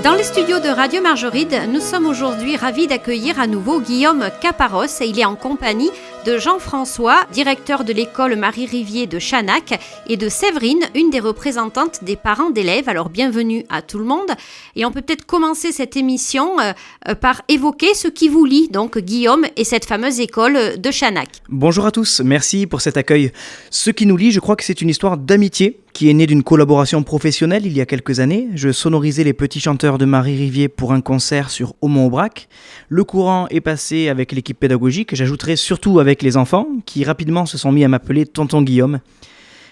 Dans les studios de Radio Margeride, nous sommes aujourd'hui ravis d'accueillir à nouveau Guillaume Caparros et il est en compagnie de Jean-François, directeur de l'école Marie-Rivier de Chanac et de Séverine, une des représentantes des parents d'élèves. Alors bienvenue à tout le monde et on peut peut-être commencer cette émission par évoquer ce qui vous lie, donc Guillaume et cette fameuse école de Chanac. Bonjour à tous, merci pour cet accueil. Ce qui nous lie, je crois que c'est une histoire d'amitié qui est née d'une collaboration professionnelle il y a quelques années. Je sonorisais les petits chanteurs de Marie-Rivier pour un concert sur Aumont-Aubrac. Le courant est passé avec l'équipe pédagogique, j'ajouterai surtout avec les enfants qui rapidement se sont mis à m'appeler Tonton Guillaume.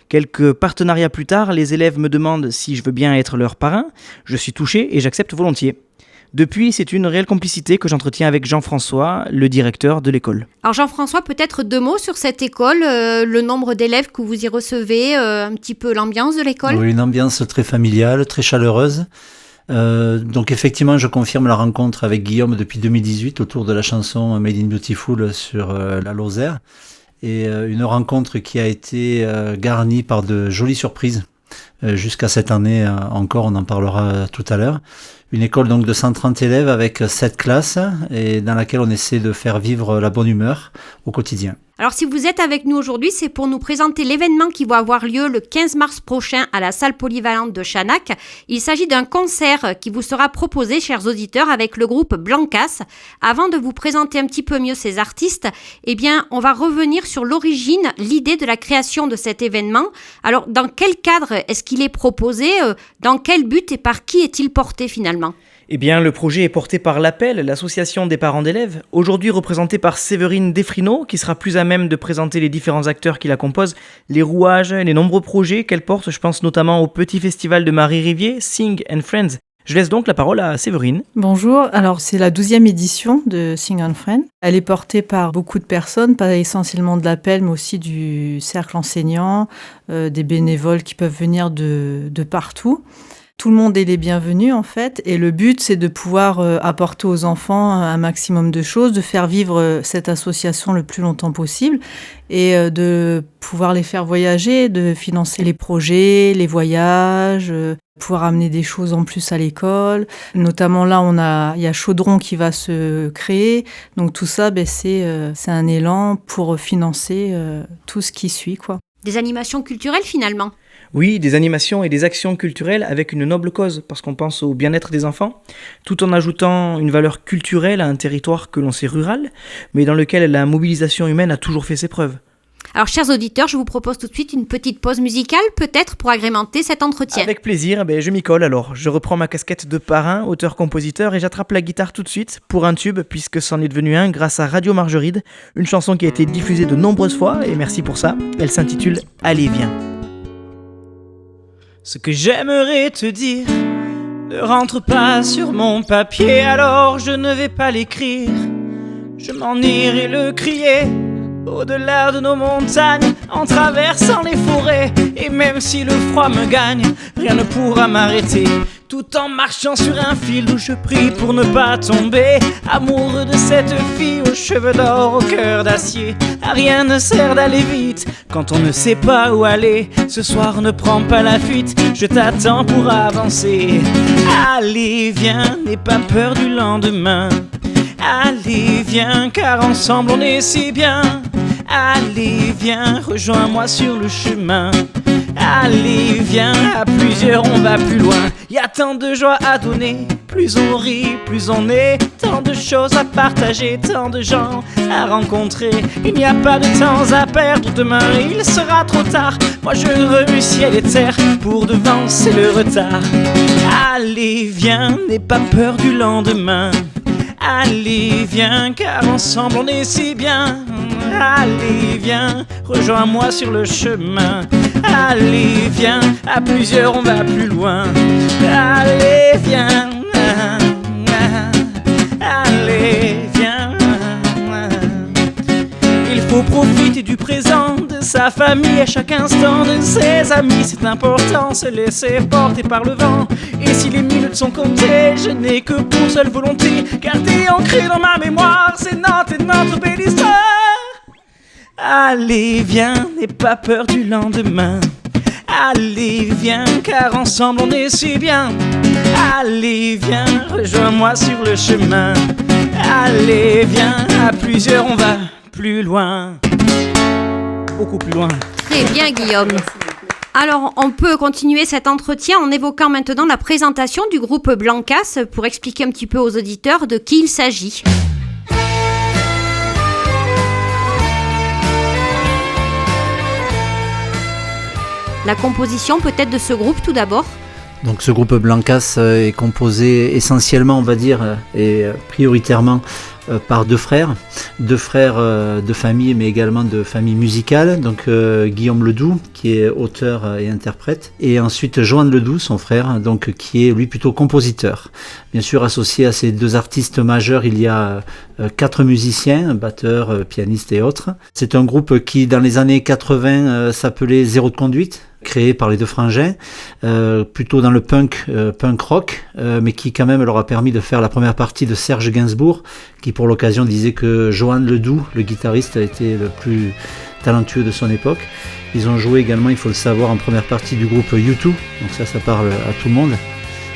Quelques partenariats plus tard, les élèves me demandent si je veux bien être leur parrain. Je suis touché et j'accepte volontiers. Depuis, c'est une réelle complicité que j'entretiens avec Jean-François, le directeur de l'école. Alors Jean-François, peut-être 2 mots sur cette école, le nombre d'élèves que vous y recevez, un petit peu l'ambiance de l'école. Oui, une ambiance très familiale, très chaleureuse. Donc effectivement, je confirme la rencontre avec Guillaume depuis 2018 autour de la chanson Made in Beautiful sur la Lozère. Et une rencontre qui a été garnie par de jolies surprises. Jusqu'à cette année encore, on en parlera tout à l'heure. Une école donc de 130 élèves avec 7 classes et dans laquelle on essaie de faire vivre la bonne humeur au quotidien. Alors si vous êtes avec nous aujourd'hui, c'est pour nous présenter l'événement qui va avoir lieu le 15 mars prochain à la salle polyvalente de Chanac. Il s'agit d'un concert qui vous sera proposé, chers auditeurs, avec le groupe Blancas. Avant de vous présenter un petit peu mieux ces artistes, eh bien, on va revenir sur l'origine, l'idée de la création de cet événement. Alors, dans quel cadre est-ce qu'il est proposé ? Dans quel but et par qui est-il porté finalement ? Eh bien, le projet est porté par l'APEL, l'association des parents d'élèves, aujourd'hui représentée par Séverine Defrino, qui sera plus à même de présenter les différents acteurs qui la composent, les rouages, les nombreux projets qu'elle porte. Je pense notamment au petit festival de Marie-Rivier, Sing and Friends. Je laisse donc la parole à Séverine. Bonjour, alors c'est la 12e édition de Sing and Friends. Elle est portée par beaucoup de personnes, pas essentiellement de l'APEL, mais aussi du cercle enseignant, des bénévoles qui peuvent venir de partout. Tout le monde est les bienvenus en fait, et le but c'est de pouvoir apporter aux enfants un maximum de choses, de faire vivre cette association le plus longtemps possible et de pouvoir les faire voyager, de financer les projets, les voyages, pouvoir amener des choses en plus à l'école. Notamment là, il y a Chaudron qui va se créer, donc tout ça c'est un élan pour financer tout ce qui suit, quoi. Des animations culturelles finalement. Oui, des animations et des actions culturelles avec une noble cause, parce qu'on pense au bien-être des enfants, tout en ajoutant une valeur culturelle à un territoire que l'on sait rural, mais dans lequel la mobilisation humaine a toujours fait ses preuves. Alors, chers auditeurs, je vous propose tout de suite une petite pause musicale, peut-être pour agrémenter cet entretien. Avec plaisir, je m'y colle alors. Je reprends ma casquette de parrain, auteur-compositeur, et j'attrape la guitare tout de suite pour un tube, puisque c'en est devenu un grâce à Radio Margeride, une chanson qui a été diffusée de nombreuses fois, et merci pour ça. Elle s'intitule « Allez, viens ». Ce que j'aimerais te dire ne rentre pas sur mon papier, alors je ne vais pas l'écrire. Je m'en irai le crier au-delà de nos montagnes, en traversant les forêts. Et même si le froid me gagne, rien ne pourra m'arrêter. Tout en marchant sur un fil où je prie pour ne pas tomber. Amoureux de cette fille aux cheveux d'or, au cœur d'acier. À rien ne sert d'aller vite quand on ne sait pas où aller. Ce soir ne prends pas la fuite, je t'attends pour avancer. Allez viens, n'aie pas peur du lendemain. Allez viens, car ensemble on est si bien. Allez viens, rejoins-moi sur le chemin. Allez viens, à plusieurs on va plus loin. Y a tant de joie à donner, plus on rit, plus on est. Tant de choses à partager, tant de gens à rencontrer. Il n'y a pas de temps à perdre, demain il sera trop tard. Moi je remue ciel et terre pour devancer le retard. Allez viens, n'aie pas peur du lendemain. Allez viens, car ensemble on est si bien. Allez viens, rejoins-moi sur le chemin. Allez viens, à plusieurs on va plus loin. Allez viens, allez viens. Il faut profiter du présent, de sa famille à chaque instant, de ses amis, c'est important, se laisser porter par le vent. Et si les minutes sont comptées, je n'ai que pour seule volonté garder ancré dans ma mémoire, c'est notre belle histoire. Allez viens, n'aie pas peur du lendemain. Allez, viens, car ensemble on est si bien. Allez, viens, rejoins-moi sur le chemin. Allez, viens, à plusieurs on va plus loin. Beaucoup plus loin. Très bien, Guillaume. Alors, on peut continuer cet entretien en évoquant maintenant la présentation du groupe Blancas pour expliquer un petit peu aux auditeurs de qui il s'agit. La composition peut-être de ce groupe tout d'abord. Donc ce groupe Blancas est composé essentiellement, on va dire, et prioritairement par deux frères de famille, mais également de famille musicale. Donc Guillaume Ledoux, qui est auteur et interprète, et ensuite Joanne Ledoux, son frère, donc qui est lui plutôt compositeur. Bien sûr, associé à ces deux artistes majeurs, il y a 4 musiciens, batteurs, pianistes et autres. C'est un groupe qui, dans les années 80, s'appelait Zéro de conduite, créé par les deux frangins, plutôt dans le punk rock, mais qui quand même leur a permis de faire la première partie de Serge Gainsbourg, qui pour l'occasion disait que Joanne Ledoux, le guitariste, a été le plus talentueux de son époque. Ils ont joué également, il faut le savoir, en première partie du groupe U2, donc ça parle à tout le monde.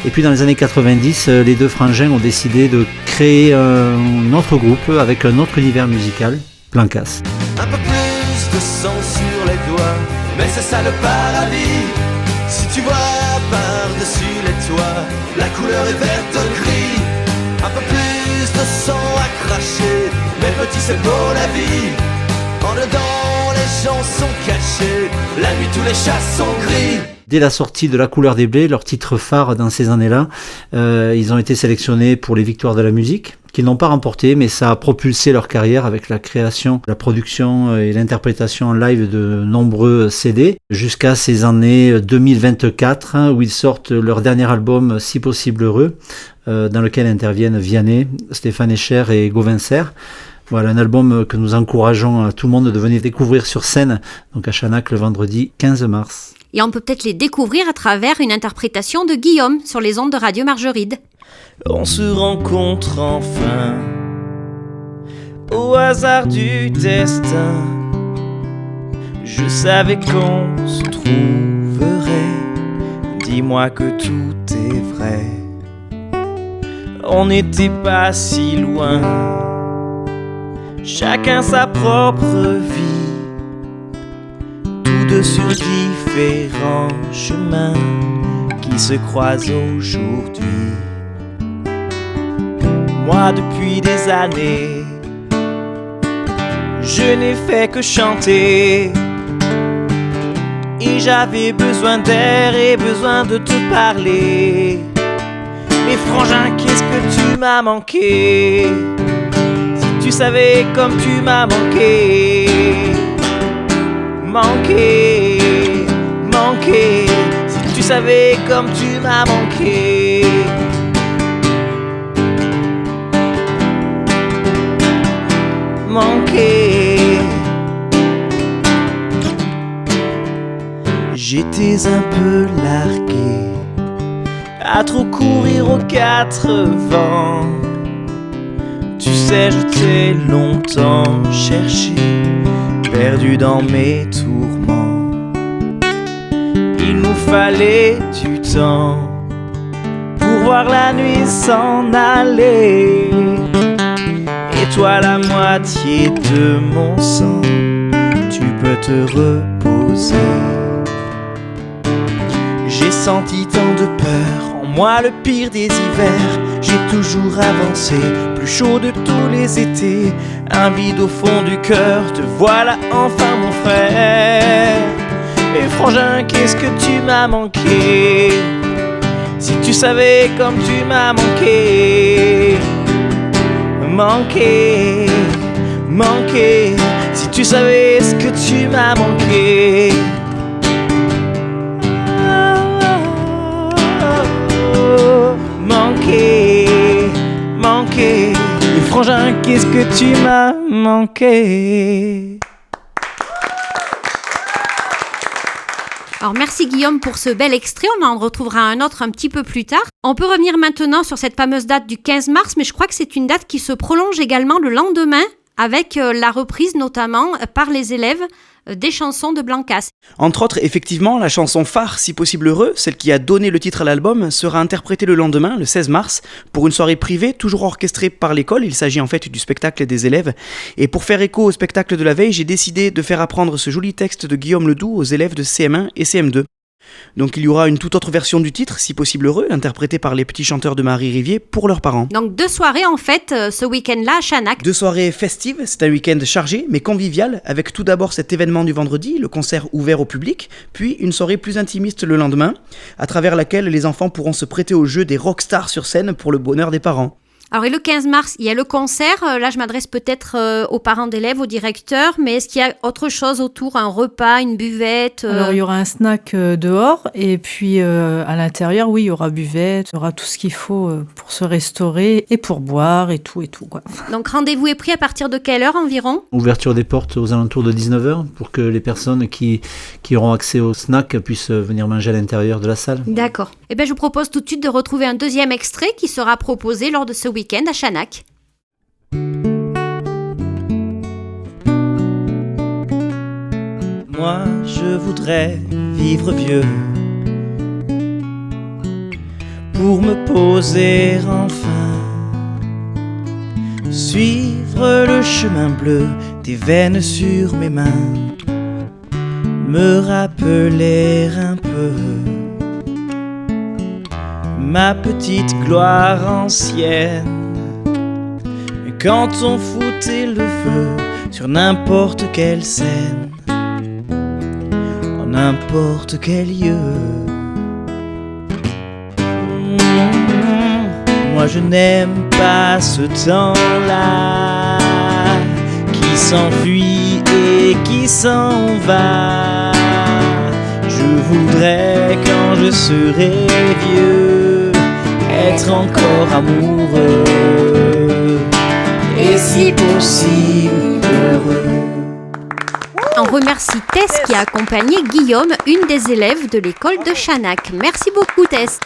Et puis dans les années 90, les deux frangins ont décidé de créer un autre groupe avec un autre univers musical, Blancas. Un peu plus de sang sur les doigts, mais c'est ça le paradis. Si tu vois par-dessus les toits, la couleur est verte gris. Un peu plus de sang à cracher, mais petit c'est beau la vie. En dedans les gens sont cachés, la nuit tous les chats sont gris. Dès la sortie de La couleur des blés, leur titre phare dans ces années-là, ils ont été sélectionnés pour les victoires de la musique, qu'ils n'ont pas remporté, mais ça a propulsé leur carrière avec la création, la production et l'interprétation en live de nombreux CD, jusqu'à ces années 2024, où ils sortent leur dernier album, Si possible heureux, dans lequel interviennent Vianney, Stéphane Echer et Gauvin Serre. Voilà, un album que nous encourageons à tout le monde de venir découvrir sur scène, donc à Chanac le vendredi 15 mars. Et on peut peut-être les découvrir à travers une interprétation de Guillaume sur les ondes de Radio Margeride. On se rencontre enfin au hasard du destin. Je savais qu'on se trouverait. Dis-moi que tout est vrai. On n'était pas si loin. Chacun sa propre vie, tous deux sur différents chemins qui se croisent aujourd'hui. Moi depuis des années, je n'ai fait que chanter. Et j'avais besoin d'air et besoin de te parler. Mais frangin, qu'est-ce que tu m'as manqué? Si tu savais comme tu m'as manqué. Manqué, manqué. Si tu savais comme tu m'as manqué. Manqué. J'étais un peu largué à trop courir aux 4 vents. Tu sais, je t'ai longtemps cherché, perdu dans mes tourments. Il nous fallait du temps pour voir la nuit s'en aller. Et toi la moitié de mon sang, tu peux te reposer. J'ai senti tant de peur, en moi le pire des hivers. J'ai toujours avancé, plus chaud de tous les étés. Un vide au fond du cœur, te voilà enfin mon frère. Et frangin, qu'est-ce que tu m'as manqué? Si tu savais comme tu m'as manqué. Manqué, manqué. Si tu savais ce que tu m'as manqué. Manqué, manqué. Et frangin, qu'est-ce que tu m'as manqué? Alors merci Guillaume pour ce bel extrait, on en retrouvera un autre un petit peu plus tard. On peut revenir maintenant sur cette fameuse date du 15 mars, mais je crois que c'est une date qui se prolonge également le lendemain, avec la reprise notamment par les élèves des chansons de Blancas. Entre autres, effectivement, la chanson phare, Si possible heureux, celle qui a donné le titre à l'album, sera interprétée le lendemain, le 16 mars, pour une soirée privée, toujours orchestrée par l'école. Il s'agit en fait du spectacle des élèves. Et pour faire écho au spectacle de la veille, j'ai décidé de faire apprendre ce joli texte de Guillaume Ledoux aux élèves de CM1 et CM2. Donc il y aura une toute autre version du titre, Si possible heureux, interprétée par les petits chanteurs de Marie Rivier pour leurs parents. Donc 2 soirées en fait ce week-end-là à Chanac. 2 soirées festives, c'est un week-end chargé mais convivial, avec tout d'abord cet événement du vendredi, le concert ouvert au public, puis une soirée plus intimiste le lendemain, à travers laquelle les enfants pourront se prêter au jeu des rockstars sur scène pour le bonheur des parents. Alors et le 15 mars, il y a le concert. Là, je m'adresse peut-être aux parents d'élèves, au directeur, mais est-ce qu'il y a autre chose autour, un repas, une buvette Alors, il y aura un snack dehors et puis à l'intérieur, oui, il y aura buvette, il y aura tout ce qu'il faut pour se restaurer et pour boire et tout quoi. Donc rendez-vous est pris à partir de quelle heure environ ? Ouverture des portes aux alentours de 19h pour que les personnes qui auront accès au snack puissent venir manger à l'intérieur de la salle. D'accord. Eh bien, je vous propose tout de suite de retrouver un deuxième extrait qui sera proposé lors de ce week-end à Chanac. Moi, je voudrais vivre vieux pour me poser enfin, suivre le chemin bleu des veines sur mes mains, me rappeler un peu ma petite gloire ancienne, quand on foutait le feu sur n'importe quelle scène, en n'importe quel lieu. Moi je n'aime pas ce temps-là qui s'enfuit et qui s'en va. Je voudrais quand je serai vieux être encore amoureux et si possible heureux. On remercie Tess qui a accompagné Guillaume, une des élèves de l'école de Chanac. Merci beaucoup Tess.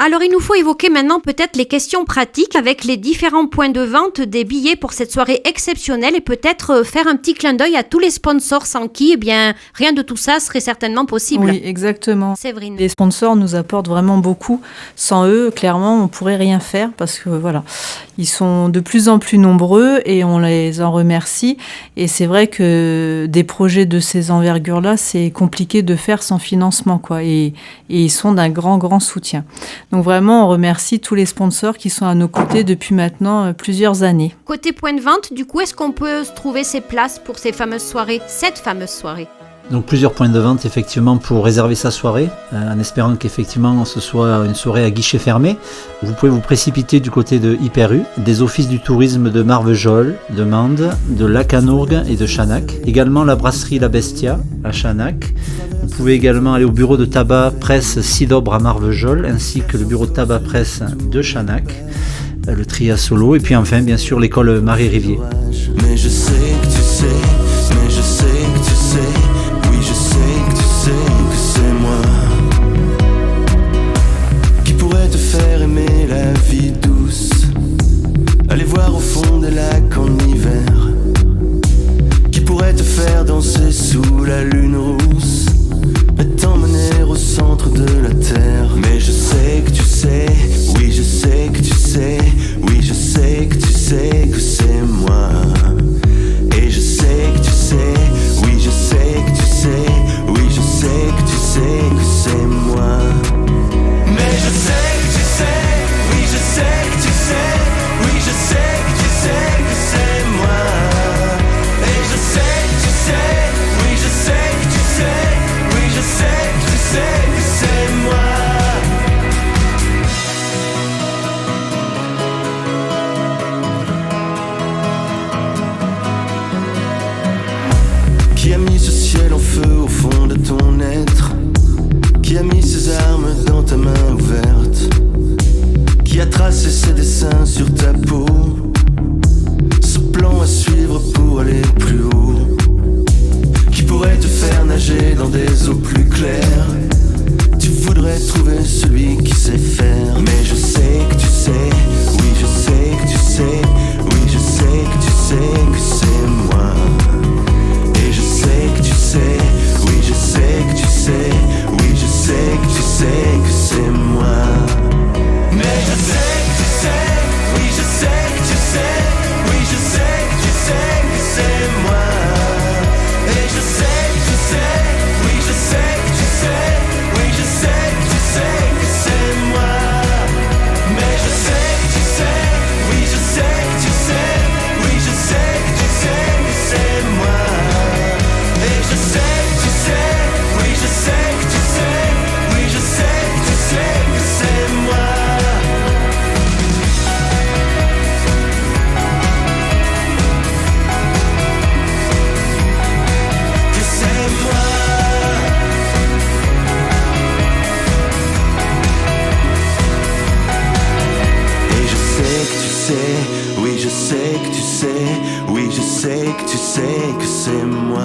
Alors il nous faut évoquer maintenant peut-être les questions pratiques avec les différents points de vente des billets pour cette soirée exceptionnelle et peut-être faire un petit clin d'œil à tous les sponsors sans qui, eh bien, rien de tout ça serait certainement possible. Oui, exactement. Séverine. Les sponsors nous apportent vraiment beaucoup. Sans eux, clairement, on pourrait rien faire parce que voilà, ils sont de plus en plus nombreux et on les en remercie. Et c'est vrai que des projets de ces envergures-là, c'est compliqué de faire sans financement, quoi. Et ils sont d'un grand soutien. Donc vraiment, on remercie tous les sponsors qui sont à nos côtés depuis maintenant plusieurs années. Côté point de vente, du coup, est-ce qu'on peut trouver ces places pour ces fameuses soirées, cette fameuse soirée ? Donc plusieurs points de vente effectivement pour réserver sa soirée, en espérant qu'effectivement ce soit une soirée à guichet fermé. Vous pouvez vous précipiter du côté de Hyper U, des offices du tourisme de Marvejols, de Mende, de Lacanourgue et de Chanac. Également la brasserie La Bestia à Chanac. Vous pouvez également aller au bureau de tabac presse Sidobre à Marvejols, ainsi que le bureau de tabac presse de Chanac, le Tria Solo, et puis enfin bien sûr l'école Marie Rivier. Mais je sais que tu sais, mais je sais que tu sais. Je sais que tu sais que c'est moi qui pourrait te faire aimer la vie douce, aller voir au fond des lacs en hiver, qui pourrait te faire danser sous la lune rousse et t'emmener au centre de la terre. Mais je sais que tu sais, oui je sais que tu sais, oui je sais que tu sais que c'est moi. Et je sais que tu sais, oui je sais que tu sais, oui je sais que tu sais que c'est moi. Mais je sais que tu sais, oui je sais que tu sais, oui je sais que tu sais que c'est moi. Et je sais que tu sais, oui je sais que tu sais, oui je sais que tu sais que c'est moi. Qui a mis ce ciel en feu au fond de ton être? Qui a mis ses armes dans ta main ouverte? Qui a tracé ses dessins sur ta peau? Ce plan à suivre pour aller plus haut? Qui pourrait te faire nager dans des eaux plus claires? Tu voudrais trouver celui qui sait faire. Mais je sais que tu sais, oui je sais que tu sais, oui je sais que tu sais que c'est moi. Et je sais sais, oui je sais que tu sais, oui je sais que tu sais que c'est moi.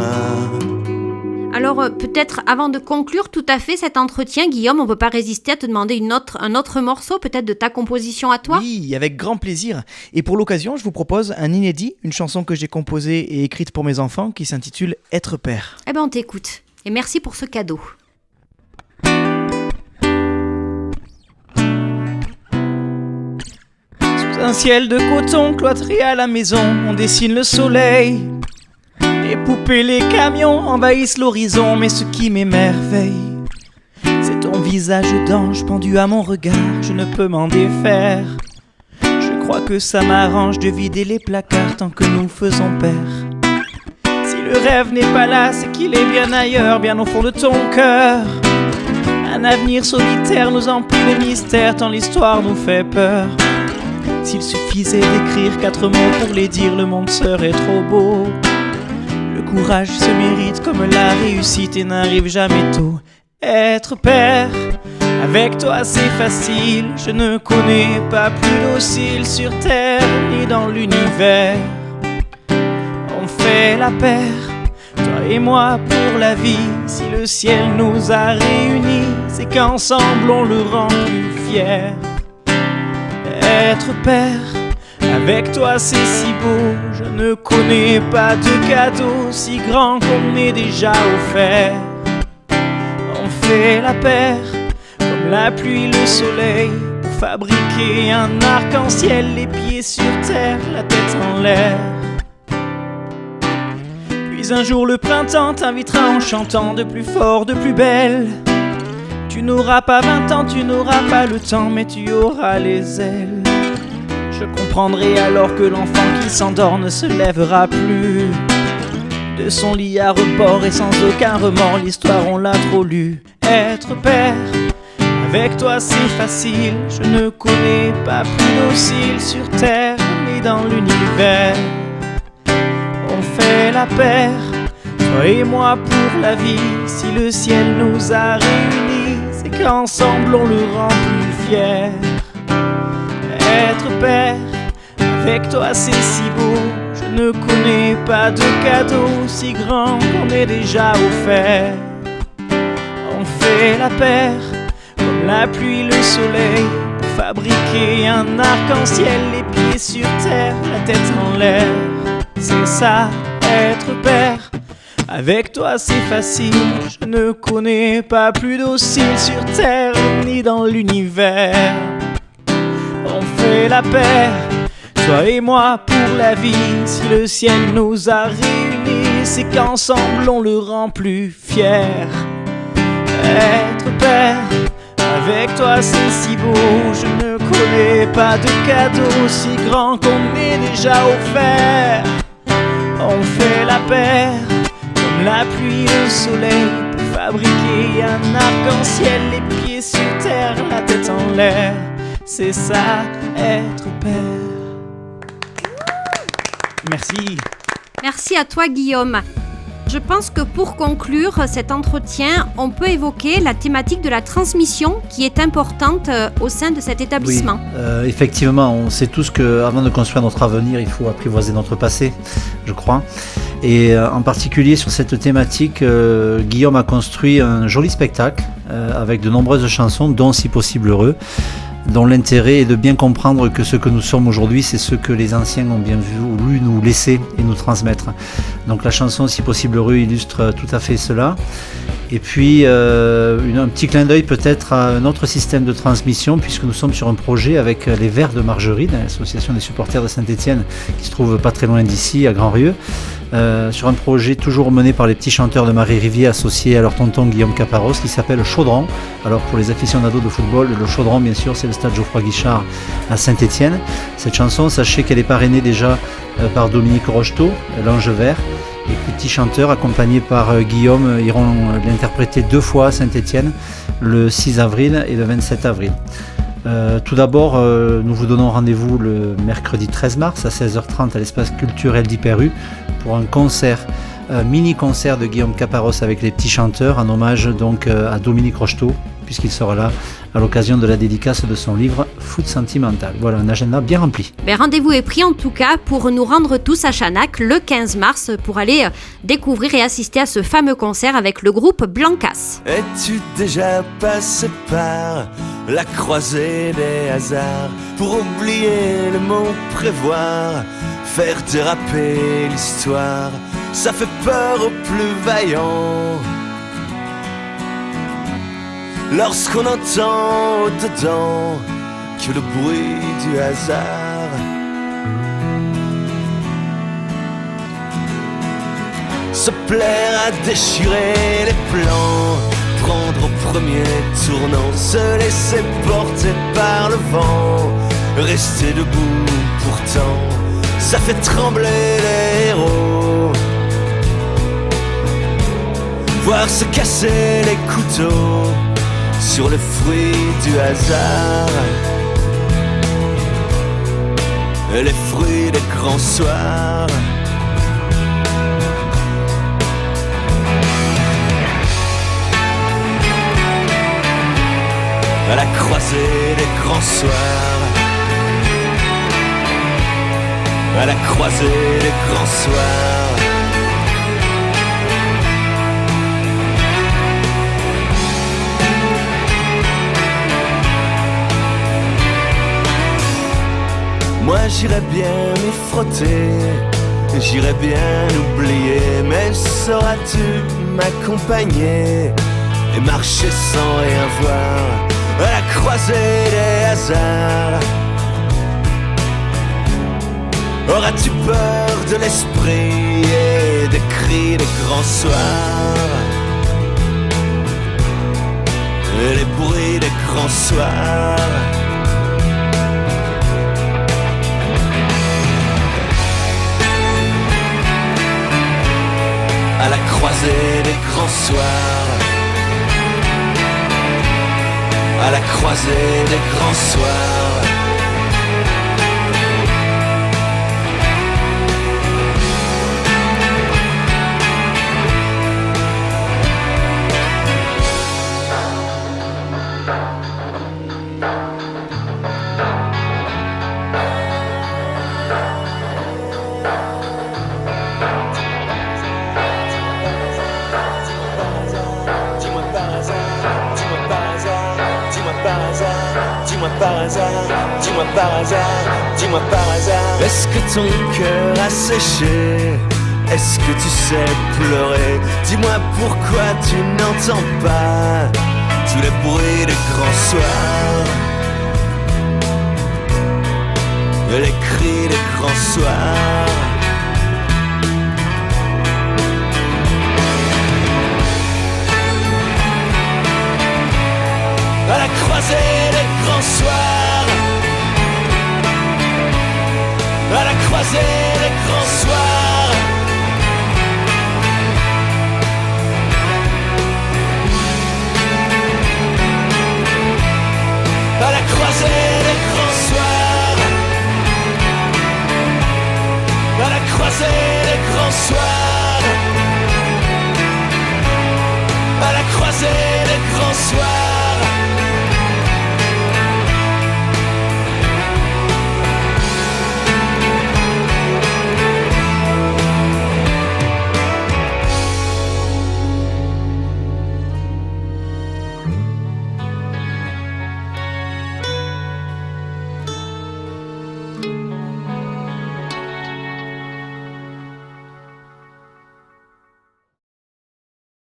Alors peut-être avant de conclure tout à fait cet entretien, Guillaume, on ne peut pas résister à te demander un autre morceau peut-être de ta composition à toi. Oui, avec grand plaisir. Et pour l'occasion, je vous propose un inédit, une chanson que j'ai composée et écrite pour mes enfants qui s'intitule « Être père ». Eh ben on t'écoute. Et merci pour ce cadeau. Sous un ciel de coton cloîtré à la maison, on dessine le soleil. Les poupées, les camions envahissent l'horizon, mais ce qui m'émerveille, c'est ton visage d'ange pendu à mon regard, je ne peux m'en défaire. Je crois que ça m'arrange de vider les placards tant que nous faisons pair. Si le rêve n'est pas là, c'est qu'il est bien ailleurs, bien au fond de ton cœur. Un avenir solitaire nous emplit de mystère, tant l'histoire nous fait peur. S'il suffisait d'écrire 4 mots pour les dire, le monde serait trop beau. Le courage se mérite comme la réussite et n'arrive jamais tôt. Être père, avec toi c'est facile. Je ne connais pas plus docile sur terre ni dans l'univers. On fait la paire, toi et moi pour la vie. Si le ciel nous a réunis, c'est qu'ensemble on le rend plus fier. Être père, avec toi c'est si beau. Je ne connais pas de cadeau si grand qu'on m'ait déjà offert. On fait la paire, comme la pluie, le soleil, pour fabriquer un arc-en-ciel, les pieds sur terre, la tête en l'air. Puis un jour le printemps t'invitera en chantant de plus fort, de plus belle. Tu n'auras pas 20 ans, tu n'auras pas le temps, mais tu auras les ailes. Je comprendrai alors que l'enfant qui s'endort ne se lèvera plus de son lit à rebord et sans aucun remords, l'histoire on l'a trop lue. Être père, avec toi c'est facile. Je ne connais pas plus docile sur terre ni dans l'univers. On fait la paire, toi et moi pour la vie. Si le ciel nous a réunis, c'est qu'ensemble on le rend plus fier. Être père, avec toi c'est si beau. Je ne connais pas de cadeau si grand qu'on m'ait déjà offert. On fait la paire, comme la pluie, le soleil, pour fabriquer un arc-en-ciel, les pieds sur terre, la tête en l'air. C'est ça, être père. Avec toi c'est facile. Je ne connais pas plus docile sur terre ni dans l'univers. On fait la paire, toi et moi pour la vie. Si le ciel nous a réunis, c'est qu'ensemble on le rend plus fier. Être père, avec toi c'est si beau. Je ne connais pas de cadeau si grand qu'on m'ait déjà offert. On fait la paire, comme la pluie et le soleil, pour fabriquer un arc-en-ciel, les pieds sur terre, la tête en l'air. C'est ça, être père. Merci. Merci à toi Guillaume. Je pense que pour conclure cet entretien, on peut évoquer la thématique de la transmission qui est importante au sein de cet établissement. Oui, effectivement, on sait tous qu'avant de construire notre avenir, il faut apprivoiser notre passé, je crois. Et en particulier sur cette thématique, Guillaume a construit un joli spectacle avec de nombreuses chansons, dont Si possible heureux, dont l'intérêt est de bien comprendre que ce que nous sommes aujourd'hui, c'est ce que les anciens ont bien voulu nous laisser et nous transmettre. Donc la chanson Si possible heureux illustre tout à fait cela. Et puis un petit clin d'œil peut-être à un autre système de transmission, puisque nous sommes sur un projet avec les Verts de Margerie, l'association des supporters de Saint-Étienne, qui se trouve pas très loin d'ici, à Grand-Rieu, sur un projet toujours mené par les petits chanteurs de Marie-Rivier associés à leur tonton Guillaume Caparros, qui s'appelle Chaudron. Alors pour les aficionados de football, le Chaudron bien sûr c'est le stade Geoffroy-Guichard à Saint-Étienne. Cette chanson, sachez qu'elle est parrainée déjà par Dominique Rocheteau, l'Ange Vert. Les petits chanteurs accompagnés par Guillaume iront l'interpréter 2 fois à Saint-Étienne, le 6 avril et le 27 avril. Tout d'abord, nous vous donnons rendez-vous le mercredi 13 mars à 16h30 à l'espace culturel d'Hyper-U pour un concert, mini-concert de Guillaume Caparros avec les petits chanteurs en hommage donc à Dominique Rocheteau, puisqu'il sera là à l'occasion de la dédicace de son livre Foot Sentimental. Voilà, un agenda bien rempli. Rendez-vous est pris en tout cas pour nous rendre tous à Chanac le 15 mars pour aller découvrir et assister à ce fameux concert avec le groupe Blancas. Es-tu déjà passé par la croisée des hasards pour oublier le mot prévoir, faire déraper l'histoire? Ça fait peur aux plus vaillants lorsqu'on entend au-dedans que le bruit du hasard. Se plaire à déchirer les plans, prendre au premier tournant, se laisser porter par le vent, rester debout pourtant, ça fait trembler les héros. Voir se casser les couteaux sur le fruit du hasard, les fruits des grands soirs. À la croisée des grands soirs, à la croisée des grands soirs. Moi j'irais bien m'y frotter, j'irais bien oublier, mais sauras-tu m'accompagner et marcher sans rien voir à la croisée des hasards? Auras-tu peur de l'esprit et des cris des grands soirs et les bruits des grands soirs? À la croisée des grands soirs, à la croisée des grands soirs. Dis-moi par hasard, dis-moi par hasard, est-ce que ton cœur a séché? Est-ce que tu sais pleurer? Dis-moi pourquoi tu n'entends pas tous les bruits des grands soirs, les cris des grands soirs. À la croisée des grands soirs, à la croisée des grands soirs.